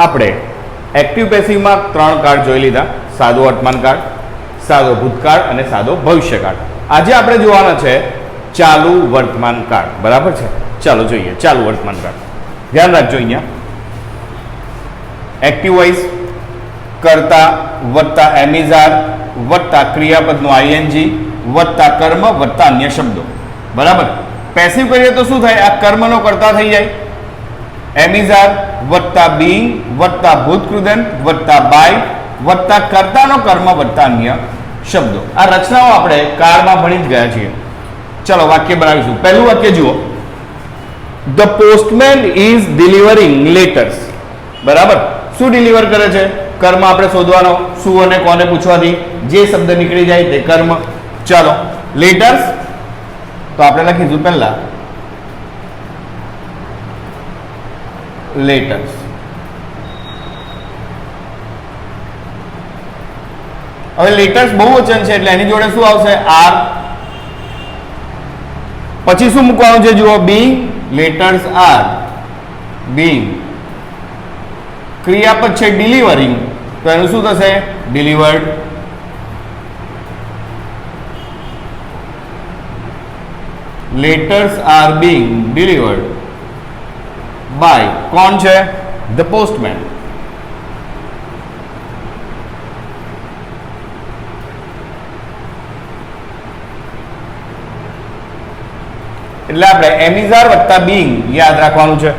આપણે એક્ટિવ પેસિવમાં 3 કાળ જોઈ લીધા, સાદો વર્તમાન કાળ, સાદો ભૂતકાળ અને સાદો ભવિષ્યકાળ. આજે આપણે જોવાના છે ચાલુ વર્તમાન કાળ. બરાબર છે? ચાલો જોઈએ ચાલુ વર્તમાન કાળ. ધ્યાન રાખજો, અહીંયા એક્ટિવ વોઇસ કર્તા વત્તા એમિઝાર વત્તા ક્રિયાપદનું આઈએનજી વત્તા કર્મ વત્તા અન્ય શબ્દો. બરાબર? પેસિવ કરીએ તો શું થાય? આ કર્મનો કર્તા થઈ જાય, એમિઝાર વત્તા બીંગ વત્તા ભૂતકૃદંત વત્તા બાય વત્તા કર્તાનો કર્મ વત્તા અન્ય શબ્દો. આ રચનાઓ આપણે કાળમાં ભણી જ ગયા છીએ. ચલો વાક્ય બનાવીશું. પહેલું વાક્ય જુઓ, the postman is delivering letters. બરાબર? શું ડિલિવર કરે છે? કર્મ આપણે શોધવાનો, શું અને કોને પૂછવાથી જે શબ્દ નીકળી જાય તે કર્મ. ચાલો લેટર્સ તો આપણે લખીશું પહેલા લેટર્સ. હવે લેટર્સ બહુવચન છે એટલે એની જોડે શું આવશે? આર. પછી શું મૂકવાનું છે? જુઓ, બીંગ લેટર્સ આર બીંગ. ક્રિયાપદ છે ડિલિવરિંગ તો એનું શું થશે? Delivered. Letters are being delivered by કોણ છે? The postman. એટલે આપણે એમિઝાર વત્તા બીંગ યાદ રાખવાનું છે.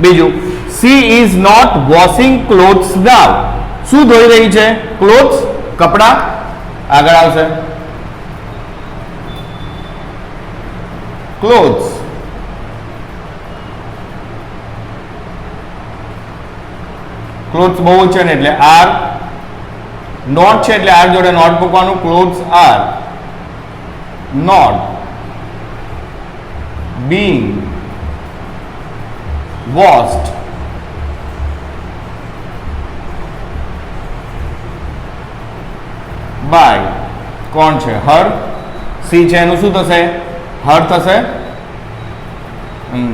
બીજું, she is not washing clothes now. શું ધોઈ રહી છે? ક્લોથ્સ કપડા. આગળ આવશે ક્લોથ્સ. ક્લોથ્સ બહુવચન એટલે આર. નોટ છે એટલે આર જોડે નોટ મૂકવાનું. Clothes are not being washed by કોણ છે? હર. સી છે એનું શું થશે? હર થશે.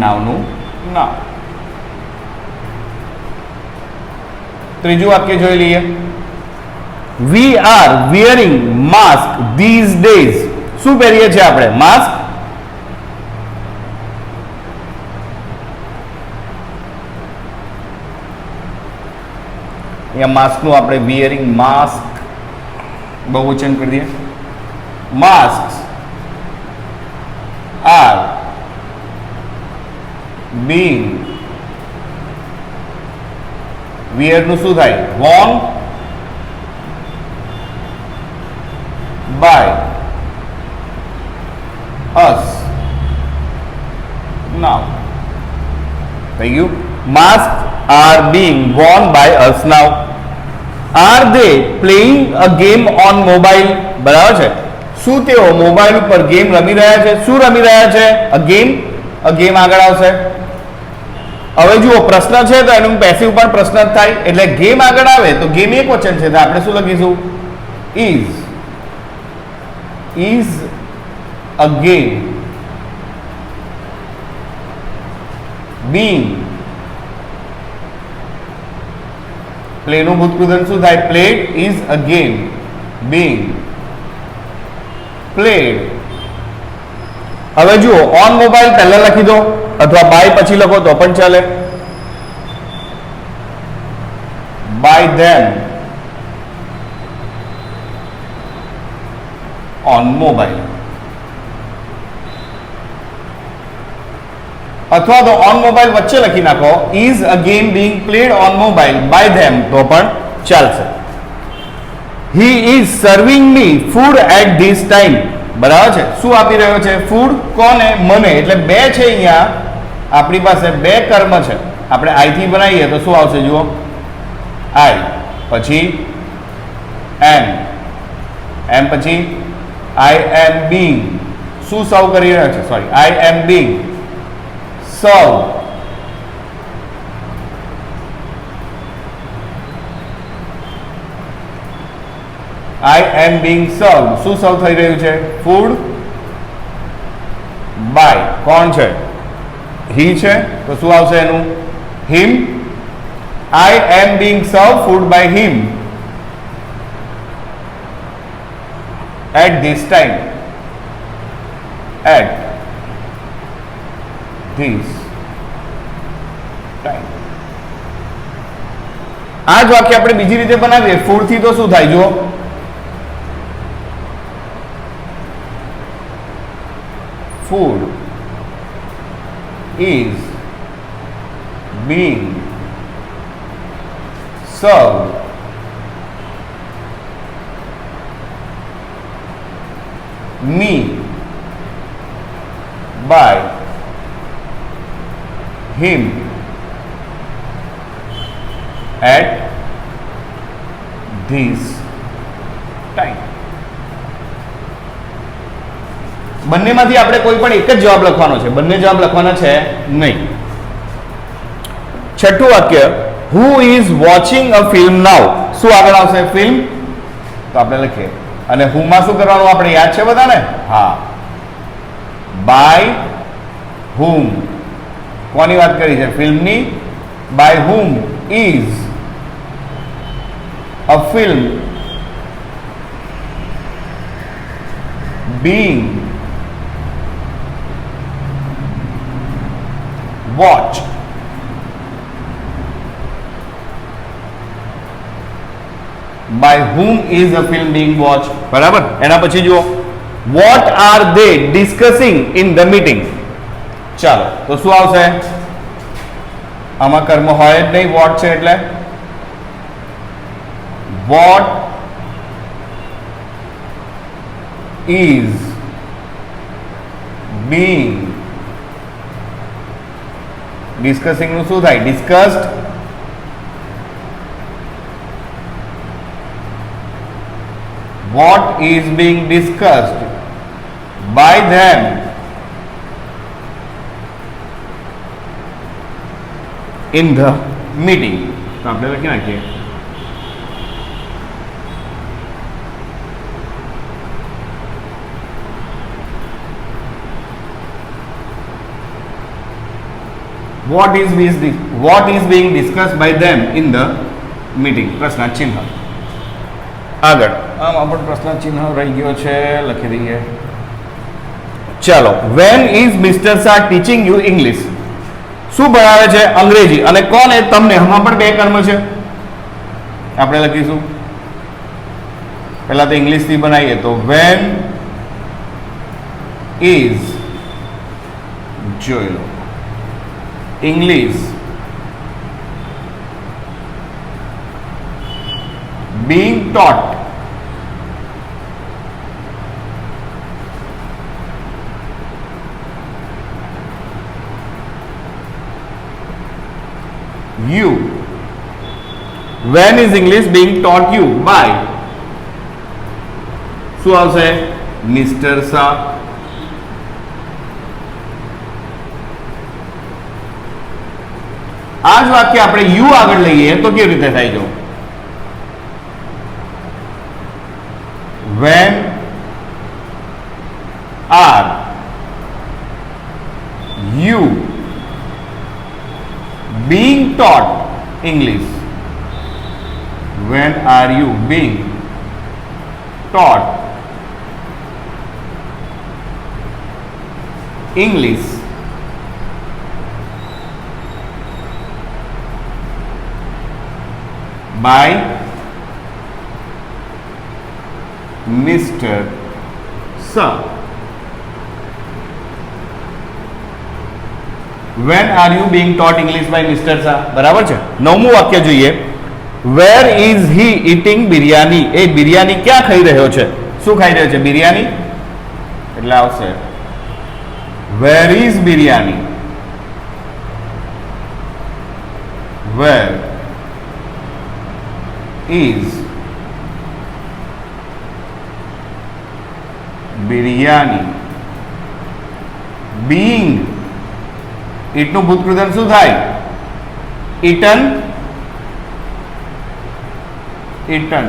નાવનું નાવ. ત્રીજું વાક્ય જોઈ લઈએ. We are wearing mask these days. શું પહેરીએ છીએ આપણે? માસ્ક. અહીંયા માસ્કનું આપણે વિયરિંગ માસ્ક બહુવચન કરી દઈએ. માસ્ક આર બીંગ વિયરનું શું થાય? વોર્ન બાય અસ નાઉ. થઈ ગયું. Mask are being worn by us now. Are they playing a game on mobile? બરાબર છે. શું તેઓ મોબાઈલ ઉપર ગેમ રમી રહ્યા છે? શું રમી રહ્યા છે? a game. a game આગળ આવશે. હવે જુઓ, પ્રશ્ન છે તો એનું પેસિવ પણ પ્રશ્ન જ થાય એટલે ગેમ આગળ આવે તો ગેમ એક વચન છે તો આપણે શું લખીશું? is a game being. Play નું ભૂતકૃદંત શું થાય? Played. Is a game being played. હવે જુઓ, ઓન મોબાઈલ પહેલા લખી દો અથવા બાય પછી લખો તો પણ ચાલે. By them on mobile. અથવા તો ઓન મોબાઈલ વચ્ચે લખી નાખો. Is a game being played on mobile by them તો પણ ચાલશે. He is serving me food at this time. બરાબર છે. શું આપી રહ્યો છે? ફૂડ. કોને? મને. એટલે બે છે અહીંયા આપણી પાસે, બે કર્મ છે. આપણે આઈ થી બનાવીએ તો શું આવશે? જુઓ, આઈ પછી એમ, એમ પછી આઈ એમ બીંગ. શું સર્વ કરી રહ્યો છે? સોરી, આઈ એમ બીંગ સર્વ. I am being served. શું સર્વ થઈ રહ્યું છે? ફૂડ બાય કોણ છે? હી છે તો શું આવશે એનું? હિમ. I am being served food by him at this time. At this time. આ જ વાક્ય આપણે બીજી રીતે બનાવીએ ફૂડ થી તો શું થાય જુઓ food is being served me by him at this time. બંનેમાંથી આપણે કોઈ પણ એક જ જવાબ લખવાનો છે, બંને જવાબ લખવાના છે નહીં. છઠ્ઠું વાક્ય who is watching a film now. શું આગળ આવશે? ફિલ્મ. તો આપણે લખીએ અને who માં શું કરવાનું આપણે યાદ છે બધાને? હા, by whom. કોની વાત કરી છે? ફિલ્મની. by whom is a film being watched. By whom is a film being watched? બરાબર. એના પછી જુઓ what are they discussing in the meeting. ચાલો તો શું આવશે? આમાં કર્મ હોય જ નહીં, what છે એટલે what is being discussing નું શું થાય? discussed. What is being discussed by them in the meeting. तो આપણે લખી નાખીએ what is being discussed by them in the meeting. પ્રશ્ન ચિહ્ન આગળ આમાં પણ પ્રશ્ન ચિહ્ન રહી ગયો છે, લખી દઈએ. ચાલો when is Mr. Shah teaching you English. શું ભણાવે છે? અંગ્રેજી. અને કોણ એ? તમને. આમાં પણ બે કર્મ છે, આપણે લખીશું પહેલા તો ઇંગ્લિશ થી બનાવીએ તો when is, જોઈ લો, English being taught you. When is English being taught you? By. શું આવશે? Mr. Shah. આ જ વાક્ય આપણે યુ આગળ લઈએ તો કેવી રીતે થાય? જો when are you being taught English. When are you being taught English? By Mr. Shah. When are you being taught English by Mr. Shah? બરાબર છે. નવમું વાક્ય જોઈએ where is he eating biryani. એ બિરયાની ક્યાં ખાઈ રહ્યો છે? શું ખાઈ રહ્યો છે? બિરયાની. એટલે આવશે where is biryani. Where is biryani being. ઈટનું ભૂતકૃદન શું થાય? eaten. Eaten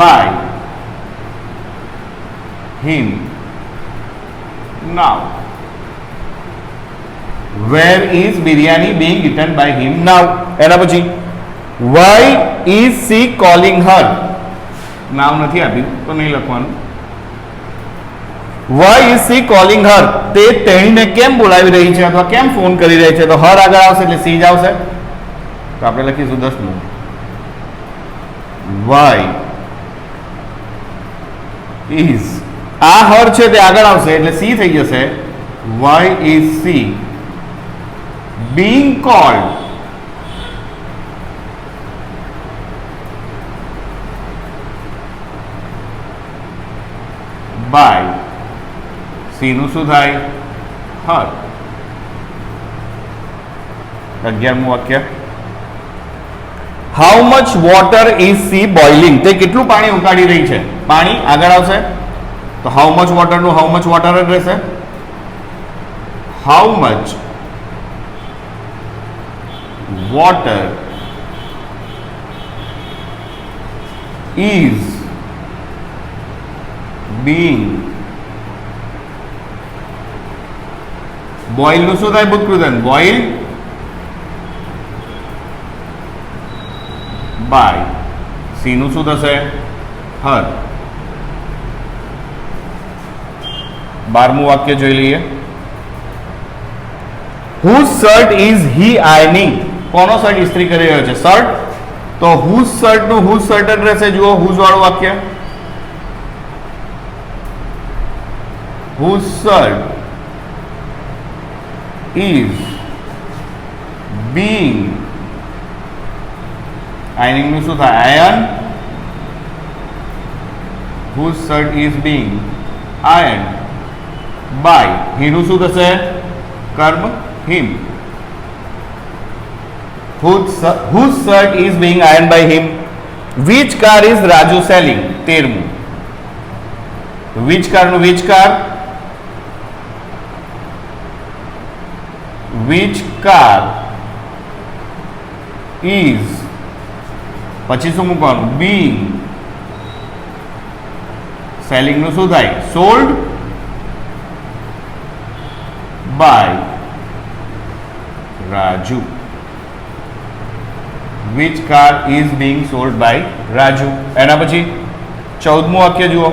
by him now. Where is biryani being eaten by him now. એના પછી why is she calling her. નામ નથી આપ્યું તો નહીં લખવાનું. Why is she calling her, તે તેણીને કેમ બોલાવી રહી છે અથવા કેમ ફોન કરી રહી છે. તો હર આગળ આવશે એટલે સી જ આવશે. તો આપણે લખીશું 10મું. વાય ઇઝ, આ હર છે તે આગળ આવશે એટલે સી થઈ જશે. Why is she being called by, she નું શું થાય? હર. 11મું વાક્ય. How much water is she boiling, તે કેટલું પાણી ઉકાળી રહી છે. પાણી આગળ આવશે તો હાઉ મચ વોટર નું હાઉ મચ વોટર જ રહેશે. How much water is being boiled નું શું થાય ભૂતકૃતન? boiled by. સી નું શું થશે? her. 12મું વાક્ય જોઈ લઈએ. whose shirt is he ironing, કોનો શર્ટ ઇસ્ત્રી કરી રહ્યો છે? શર્ટ. તો whose shirt નું whose shirt જ રહેશે. જુઓ whose વાળું વાક્ય. whose shirt is being, ironing નું શું થાય? iron. whose shirt is being ironed by, he નું શું થશે? કર્મ him. whose shirt is being ironed by him. which car is Raju selling? 13મું. which car નું which car, which car is, પછી શું મૂકવાનું? being, selling નું શું થાય? sold by Raju. which car is being sold by Raju. એના પછી 14મું વાક્ય જુઓ.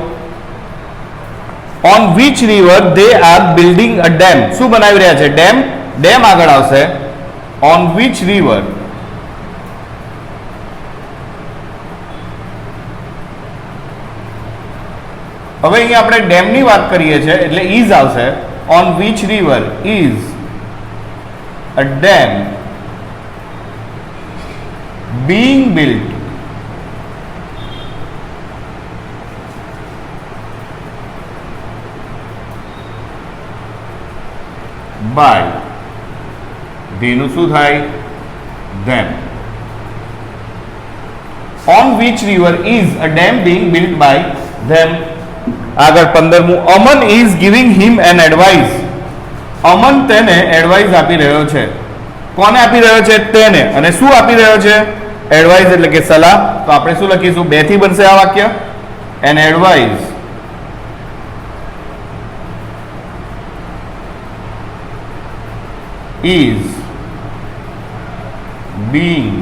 on which river they are building a dam, શું બનાવી રહ્યા છે? ડેમ. ડેમ આગળ આવશે. on which river, હવે અહીંયા આપણે ડેમની વાત કરીએ છીએ એટલે ઇઝ આવશે. on which river is a dam being built by, તેનું શું થાય? them. on which river is a dam being built by them. આગળ 15મું. અમન is giving him an advice, અમન તેને એડવાઇસ આપી રહ્યો છે. કોને આપી રહ્યો છે? તેને. અને શું આપી રહ્યો છે? એડવાઇસ એટલે કે સલાહ. તો આપણે શું લખીશું? 2 થી બનશે આ વાક્ય. an advice is being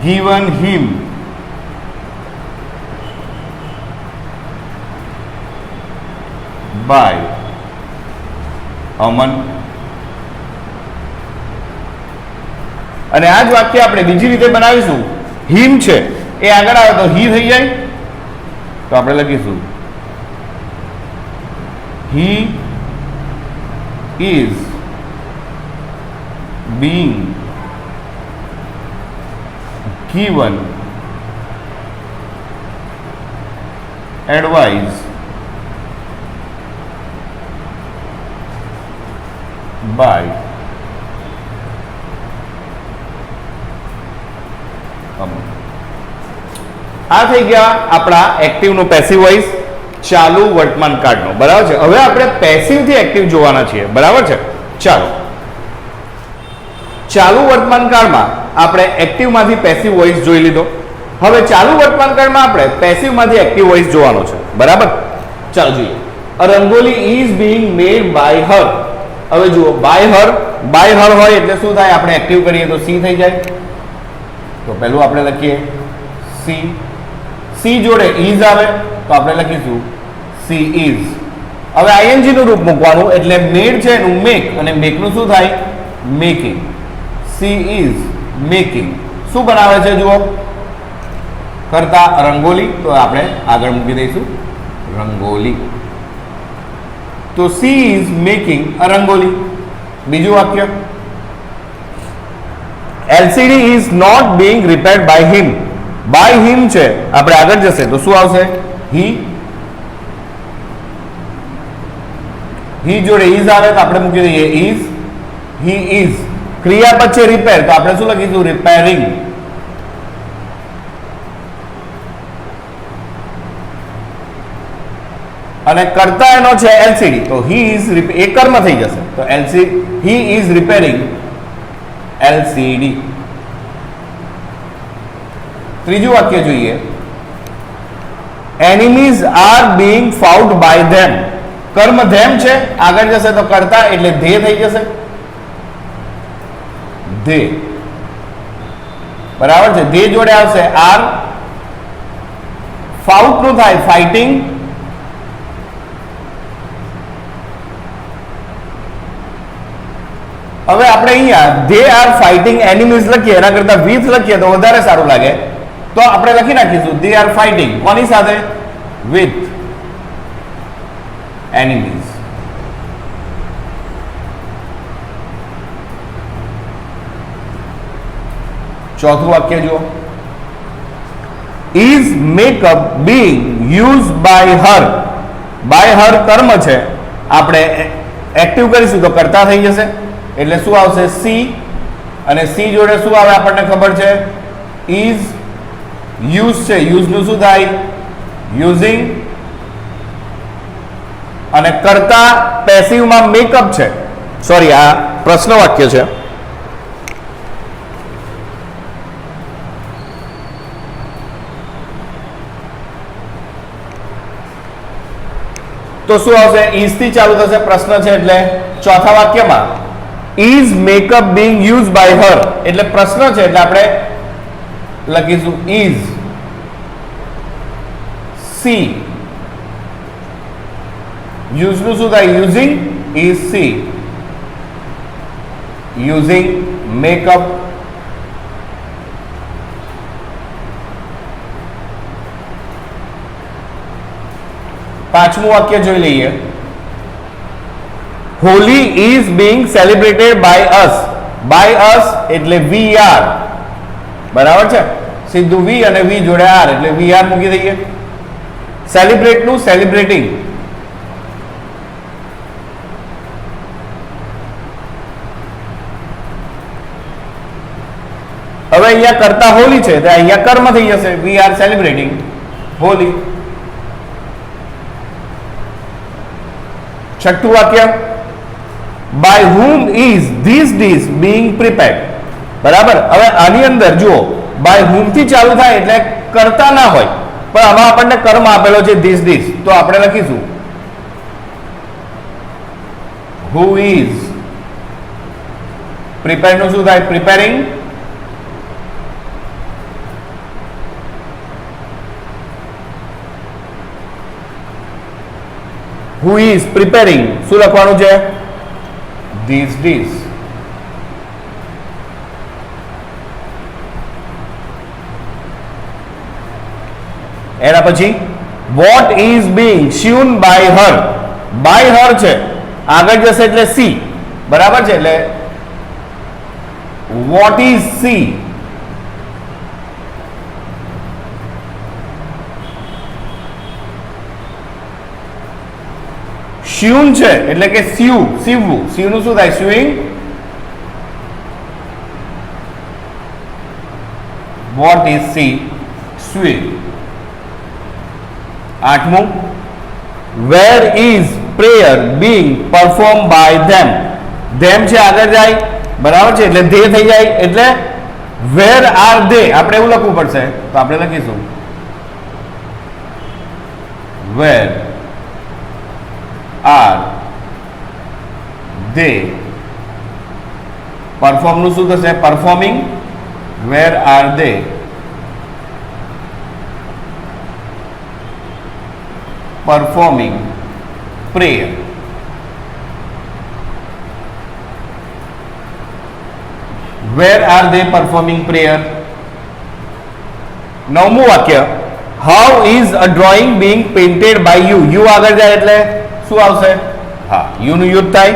given him by અમન. અને આ જ વાક્ય આપણે બીજી રીતે બનાવીશું. હિમ છે એ આગળ આવે તો હી થઈ જાય. તો આપણે લખીશું he is being given advice by આ થઈ ગયા આપણા એક્ટિવ નું પેસિવ વોઇસ ચાલુ વર્તમાન કાળનો. બરાબર છે. હવે આપણે પેસિવ થી એક્ટિવ જોવાના છીએ. બરાબર છે. ચાલો, ચાલુ વર્તમાન કાળમાં આપણે એક્ટિવ માંથી પેસિવ વોઇસ જોઈ લીધો. હવે ચાલુ વર્તમાન કાળમાં આપણે પેસિવ માંથી એક્ટિવ વોઇસ જોવાનો છે. બરાબર. ચાલો જોઈએ. A rangoli is being made by her. હવે જુઓ by her હોય એટલે શું થાય? આપણે એક્ટિવ કરીએ તો સી થઈ જાય. તો પહેલું આપણે લખીએ સી. સી જોડે is આવે તો આપણે લખીશું સી is. હવે આઈએનજી નું રૂપ મૂકવાનું એટલે મેડ છે એનું મેક અને મેક નું શું થાય? મેકિંગ. C is making. શું બનાવે છે જુઓ? કરતા રંગોલી. તો આપણે આગળ મૂકી દઈશું રંગોલી. તો she is making a rangoli. બીજું વાક્ય LCD is not being repaired by him. By him છે આપણે આગળ જશે તો શું આવશે? હી. હી જોડે ઇઝ આવે તો આપણે મૂકી દઈએ ઇઝ. He is. ક્રિયાપદ છે રિપેર તો આપણે શું લખીશું? રિપેરિંગ. અને કરતા એનો છે એલસીડી તો હી ઇઝ એ કર્મ થઈ જશે તો હી ઇઝ રિપેરિંગ એલસીડી. ત્રીજું વાક્ય જોઈએ enemies are being found by them. કર્મ ધેમ છે આગળ જશે તો કરતા એટલે ધે થઈ જશે. ધે બરાબર છે. ધે જોડે આવશે આર. ફાઉટ નું થાય ફાઇટિંગ. હવે આપણે અહીંયા ધે આર ફાઇટિંગ એનિમીઝ લખીએ એના કરતા વિથ લખીએ તો વધારે સારું લાગે તો આપણે લખી નાખીશું ધે આર ફાઇટિંગ. કોની સાથે? With enemies. ચોથું વાક્ય જુઓ is makeup being use by her. By her કર્મ છે આપણે એક્ટિવ કરીશું તો કરતા થઈ જશે એટલે શું આવશે? સી. અને સી જોડે શું આવે આપણને ખબર છે? ઇઝ. યુઝ છે યુઝ નું શું થાય? યુઝિંગ. અને કરતા પેસિવમાં મેકઅપ છે. સોરી આ પ્રશ્ન વાક્ય છે. તો શું આવશે? ઇઝ થી ચાલુ થશે પ્રશ્ન છે એટલે ચોથા વાક્યમાં is makeup being use by her એટલે પ્રશ્ન છે એટલે આપણે લખીશું ઇઝ. સી. યુઝ નું શું થાય? Using. Is she using makeup. પાંચમું વાક્ય જોઈ લઈએ Holi is being celebrated by us. By us એટલે વી આર. બરાબર છે. સીધું વી અને વી જોડે આર એટલે વી આર મૂકી દઈએ. સેલિબ્રેટ નું સેલિબ્રેટિંગ. હવે અહીંયા કરતા હોલી છે તો અહીંયા કર્મ થઈ જશે વી આર સેલિબ્રેટિંગ હોલી. છઠ્ઠું વાક્ય by whom is this dish being prepared. બરાબર. હવે આની અંદર જુઓ બાય હુમ થી ચાલુ થાય એટલે કરતા ના હોય પણ આમાં આપણને કર્મ આપેલો છે ધીસ ડીશ તો આપણે લખીશું હુ ઇઝ. પ્રિપેર નું શું થાય? પ્રિપેરિંગ. who is preparing શું લખવાનું છે? these days. એના પછી what is being sewn by her. by her છે આગળ જશે એટલે સી. બરાબર છે એટલે what is C. સ્યુન છે એટલે કે સીવવું. સીવ નું શું થાય? Sewing. What is she? Sewing. આઠમું where is prayer being perform by them. Them છે આગળ જાય બરાબર છે એટલે ધે થઈ જાય એટલે વેર આર ધે આપણે એવું લખવું પડશે તો આપણે લખીશું વેર આર દે પરફોર્મનું શું થશે performing where are they performing prayer. Where are they performing prayer? નવમું વાક્ય how is a drawing being painted by you? You આગળ જાય એટલે શું આવશે હા you નું યુઝ થાય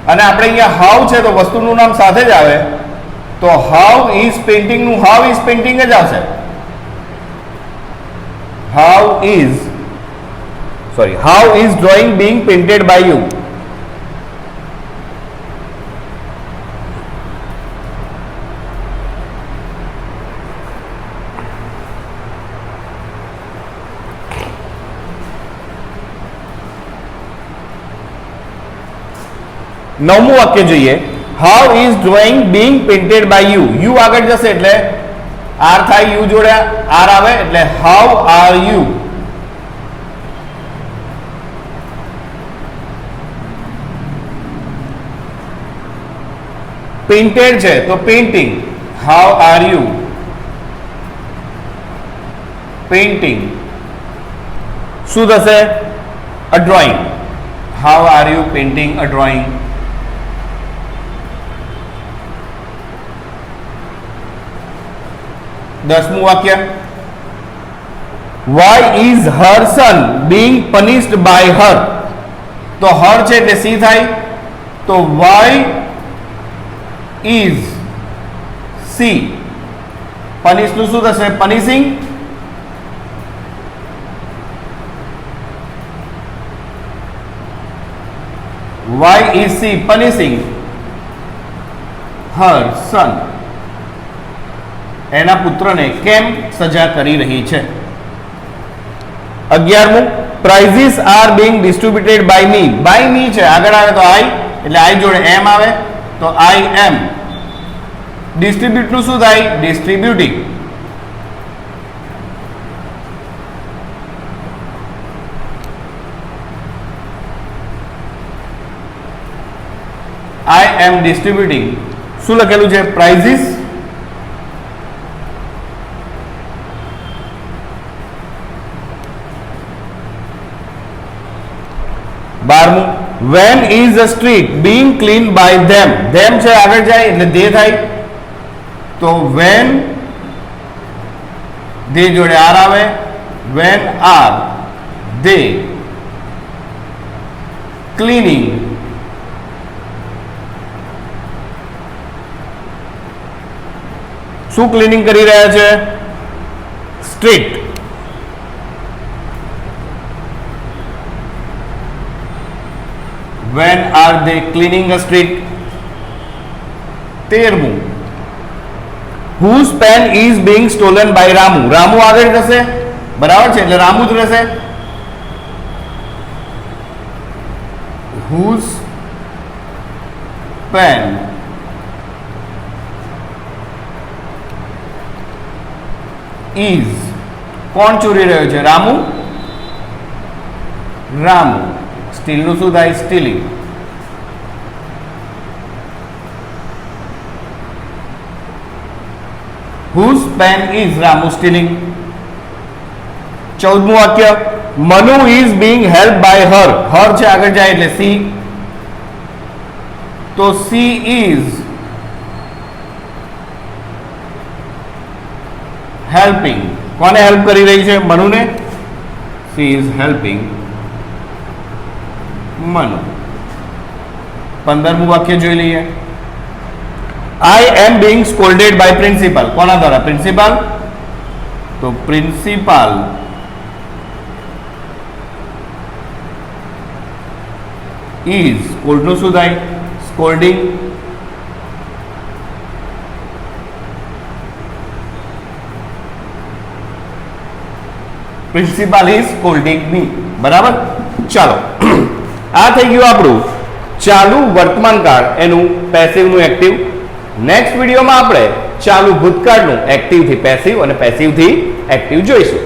અને આપણે અહીંયા how છે તો વસ્તુનું નામ સાથે જ આવે તો how is painting નું how is painting જ આવશે how is drawing being painted by you? નવમું વાક્ય જોઈએ how is drawing being painted by you? you આગળ જશે એટલે r થાય you જોડે r આવે એટલે how are you? પેઇન્ટેડ છે તો painting how are you painting શું થશે a drawing how are you painting a drawing દસમું વાક્ય why is her son being punished by her? તો her છે એટલે સી થાય તો why is C punish નું શું થશે punishing why is C punishing her son એના પુત્રને કેમ સજા કરી રહી છે 11મું prizes are being distributed by me છે આગળ આવે તો I એટલે I જોડે m આવે તો I am distribute નું શું થાય distributing I am distributing શું લખેલું છે prizes 12મું when is the street being cleaned by them છે આગળ જાય એટલે they થાય તો when they જોડે r આવે when are they cleaning શું ક્લીનિંગ કરી રહ્યા છે street when are they cleaning a street 13મું whose pen is being stolen by Ramu આગળ જશે બરાબર છે એટલે રામુ જ રહેશે whose pen is કોણ ચોરી રહ્યો છે રામુ સ્ટીલ નું શું થાય stealing whose pen is Ramu stealing 14મું વાક્ય Manu is being helped by her છે આગળ જાય એટલે C તો C is helping કોને હેલ્પ કરી રહી છે મનુને she is helping મનુ 15મું વાક્ય જોઈ લઈએ I am being scolded by principal કોના દ્વારા પ્રિન્સિપાલ તો પ્રિન્સિપાલ is scold નું શું થાય scolding principal is scolding me બરાબર ચાલો આ થઈ ગયું આપણું ચાલુ વર્તમાન કાળ એનું પેસિવ નું એક્ટિવ નેક્સ્ટ વિડીયોમાં આપણે ચાલુ ભૂતકાળનું એક્ટિવ થી પેસિવ અને પેસિવ થી એક્ટિવ જોઈશું